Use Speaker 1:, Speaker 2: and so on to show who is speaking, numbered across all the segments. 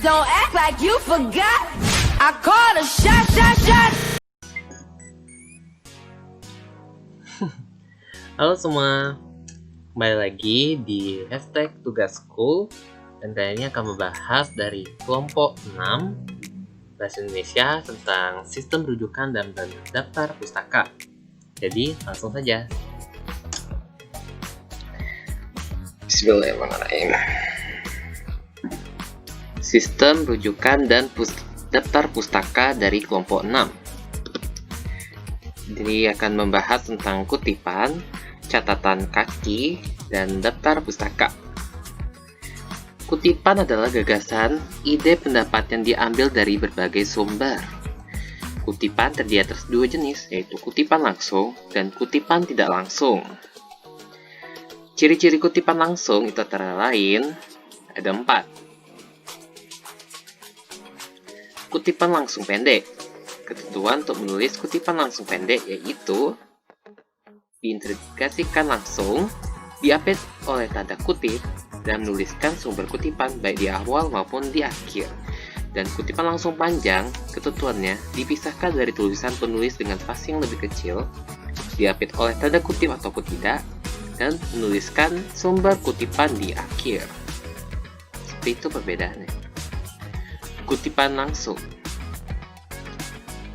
Speaker 1: Don't act like you forgot. I call a shot.
Speaker 2: Halo semua, kembali lagi di hashtag tugas school. Dan kali ini akan membahas dari kelompok 6 Bahasa Indonesia tentang sistem rujukan dan daftar pustaka. Jadi langsung saja. Bismillahirrahmanirrahim. Sistem rujukan dan daftar pustaka dari kelompok 6. Jadi akan membahas tentang kutipan, catatan kaki, dan daftar pustaka. Kutipan adalah gagasan, ide, pendapat yang diambil dari berbagai sumber. Kutipan terdiri atas dua jenis, yaitu kutipan langsung dan kutipan tidak langsung. Ciri-ciri kutipan langsung itu antara lain ada 4. Kutipan langsung pendek. Ketentuan untuk menulis kutipan langsung pendek yaitu diintegrasikan langsung, diapit oleh tanda kutip, dan menuliskan sumber kutipan baik di awal maupun di akhir. Dan kutipan langsung panjang, ketentuannya dipisahkan dari tulisan penulis dengan spasi yang lebih kecil, diapit oleh tanda kutip ataupun tidak, dan menuliskan sumber kutipan di akhir. Seperti itu perbedaannya. Kutipan langsung.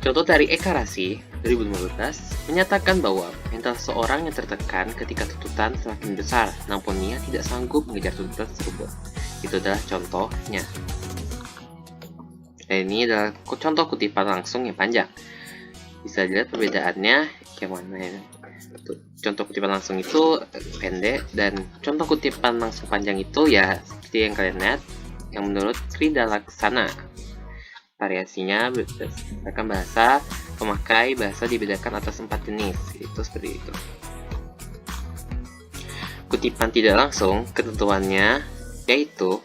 Speaker 2: Contoh dari Eka Rasi 2015 menyatakan bahwa mental seorang yang tertekan ketika tuntutan semakin besar, namun ia tidak sanggup mengejar tuntutan tersebut. Itu adalah contohnya. Dan ini adalah contoh kutipan langsung yang panjang. Bisa dilihat perbedaannya yang mana ya. Contoh kutipan langsung itu pendek, dan contoh kutipan langsung panjang itu ya seperti yang kalian lihat, yang menurut Krida Laksana. Variasinya berdasarkan bahasa, pemakai bahasa dibedakan atas 4 jenis. Itu seperti itu. Kutipan tidak langsung, ketentuannya yaitu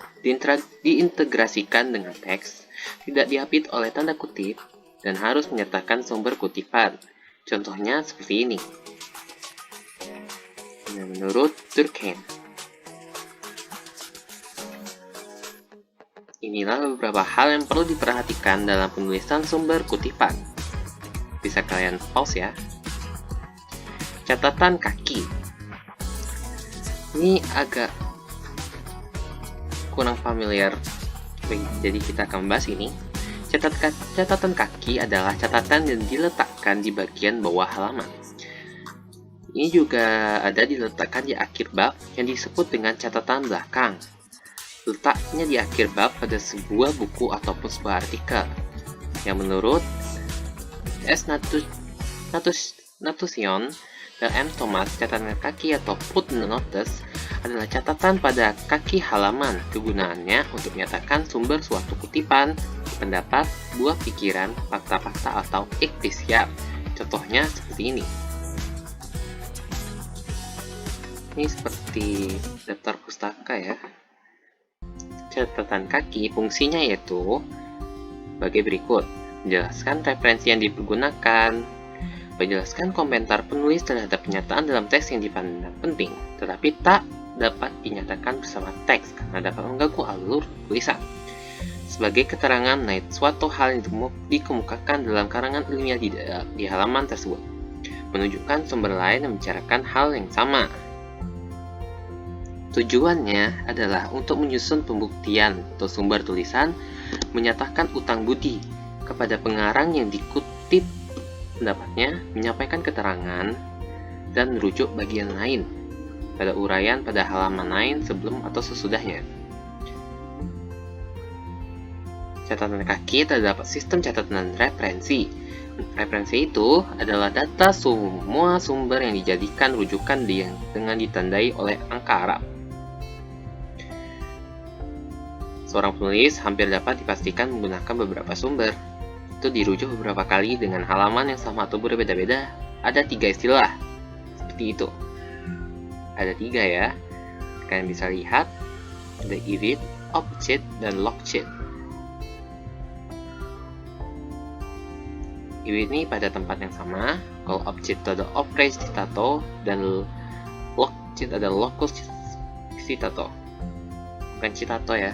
Speaker 2: diintegrasikan dengan teks, tidak diapit oleh tanda kutip, dan harus menyertakan sumber kutipan. Contohnya seperti ini. Menurut Durkheim. Inilah beberapa hal yang perlu diperhatikan dalam penulisan sumber kutipan. Bisa kalian pause ya. Catatan kaki. Ini agak kurang familiar, jadi kita akan membahas ini. Catatan kaki adalah catatan yang diletakkan di bagian bawah halaman. Ini juga ada diletakkan di akhir bab yang disebut dengan catatan belakang. Letaknya di akhir bab pada sebuah buku ataupun sebuah artikel. Yang menurut S. Natusion dan M. Thomas, catatan kaki atau footnotes adalah catatan pada kaki halaman. Kegunaannya untuk menyatakan sumber suatu kutipan, pendapat, buah pikiran, fakta-fakta atau iktisiar. Contohnya seperti ini. Ini seperti daftar pustaka ya. Catatan kaki fungsinya yaitu sebagai berikut: menjelaskan referensi yang dipergunakan, menjelaskan komentar penulis terhadap pernyataan dalam teks yang dipandang penting, tetapi tak dapat dinyatakan bersama teks karena dapat mengganggu alur tulisan. Sebagai keterangan mengenai suatu hal yang dikemukakan dalam karangan ilmiah di halaman tersebut, menunjukkan sumber lain yang membicarakan hal yang sama. Tujuannya adalah untuk menyusun pembuktian atau sumber tulisan, menyatakan utang budi kepada pengarang yang dikutip pendapatnya, menyampaikan keterangan, dan merujuk bagian lain pada uraian pada halaman lain sebelum atau sesudahnya. Catatan kaki terdapat sistem catatan referensi. Referensi itu adalah data semua sumber yang dijadikan rujukan dengan ditandai oleh angka Arab. Seorang penulis hampir dapat dipastikan menggunakan beberapa sumber. Itu dirujuk beberapa kali dengan halaman yang sama atau berbeda-beda. Ada 3 istilah. Seperti itu. Ada 3 ya. Kalian bisa lihat. Ada Ivit, Object, dan Logcheat. Ivit ini pada tempat yang sama. Kalau Object itu ada Opres Citato, dan Logcheat ada Locus Citato. Bukan Citato ya.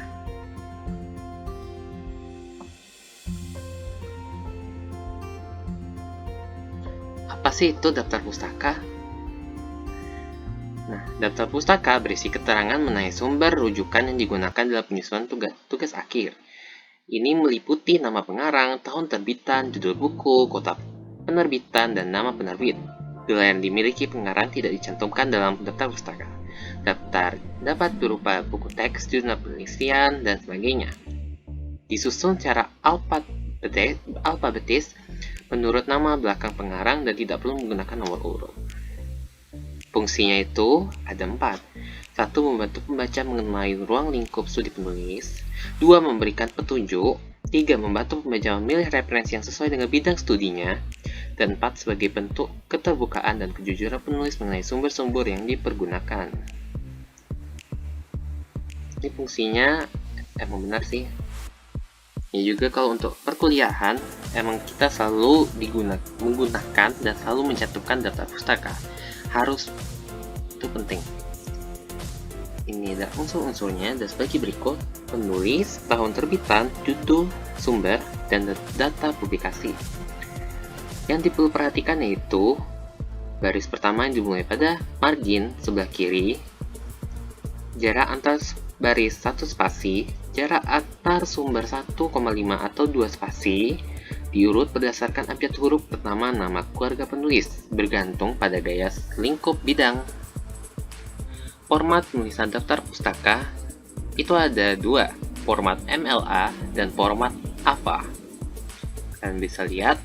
Speaker 2: Apa sih itu daftar pustaka? Nah, daftar pustaka berisi keterangan mengenai sumber rujukan yang digunakan dalam penyusunan tugas akhir. Ini meliputi nama pengarang, tahun terbitan, judul buku, kota penerbitan, dan nama penerbit. Bila yang dimiliki pengarang tidak dicantumkan dalam daftar pustaka. Daftar dapat berupa buku teks, jurnal penelitian, dan sebagainya. Disusun secara alfabetis menurut nama belakang pengarang dan tidak perlu menggunakan nomor urut. Fungsinya itu ada 4. 1. Membantu pembaca mengenai ruang lingkup studi penulis. 2. Memberikan petunjuk. 3. Membantu pembaca memilih referensi yang sesuai dengan bidang studinya. Dan 4. Sebagai bentuk keterbukaan dan kejujuran penulis mengenai sumber-sumber yang dipergunakan. Ini fungsinya emang benar sih. Ini juga kalau untuk perkuliahan, emang kita selalu menggunakan dan selalu mencantumkan daftar pustaka. Harus, itu penting. Ini ada unsur-unsurnya dan sebagai berikut: penulis, tahun terbitan, judul, sumber, dan data publikasi. Yang perlu perhatikan yaitu baris pertama yang dimulai pada margin sebelah kiri, jarak antar baris 1 spasi, jarak antar sumber 1,5 atau 2 spasi, diurut berdasarkan abjad huruf pertama nama keluarga penulis, bergantung pada gaya lingkup bidang. Format penulisan daftar pustaka itu ada 2, format MLA dan format AVA. Kalian bisa lihat,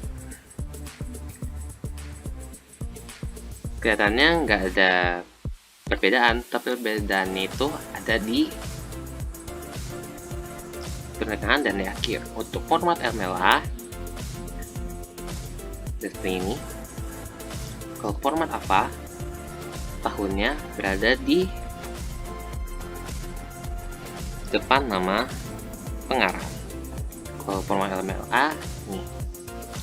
Speaker 2: kelihatannya nggak ada perbedaan, tapi perbedaannya itu ada di pertengahan dan di akhir. Untuk format MLA seperti ini. Kalau format AVA, tahunnya berada di depan nama pengarang. Kalau format MLA,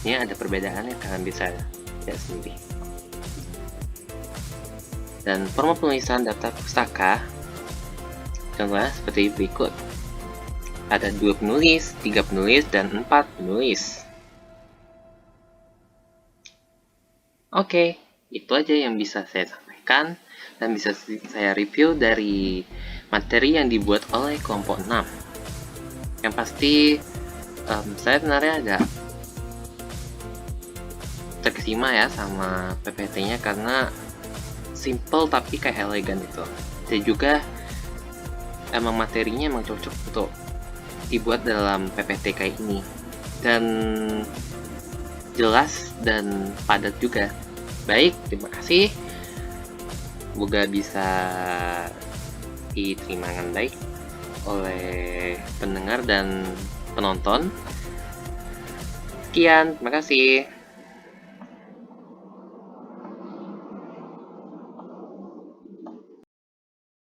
Speaker 2: ini ada perbedaannya, kalian bisa lihat sendiri. Dan format penulisan daftar pustaka contohnya seperti berikut. Ada 2 penulis, 3 penulis, dan 4 penulis. Oke, itu aja yang bisa saya sampaikan dan bisa saya review dari materi yang dibuat oleh kelompok 6. Yang pasti saya sebenarnya agak terkesima ya sama PPT-nya karena simple tapi kayak elegan itu. Dan juga emang materinya emang cocok untuk dibuat dalam PPT kayak ini. Dan jelas dan padat juga. Baik, terima kasih. Semoga bisa diterima dengan baik oleh pendengar dan penonton. Sekian, terima kasih.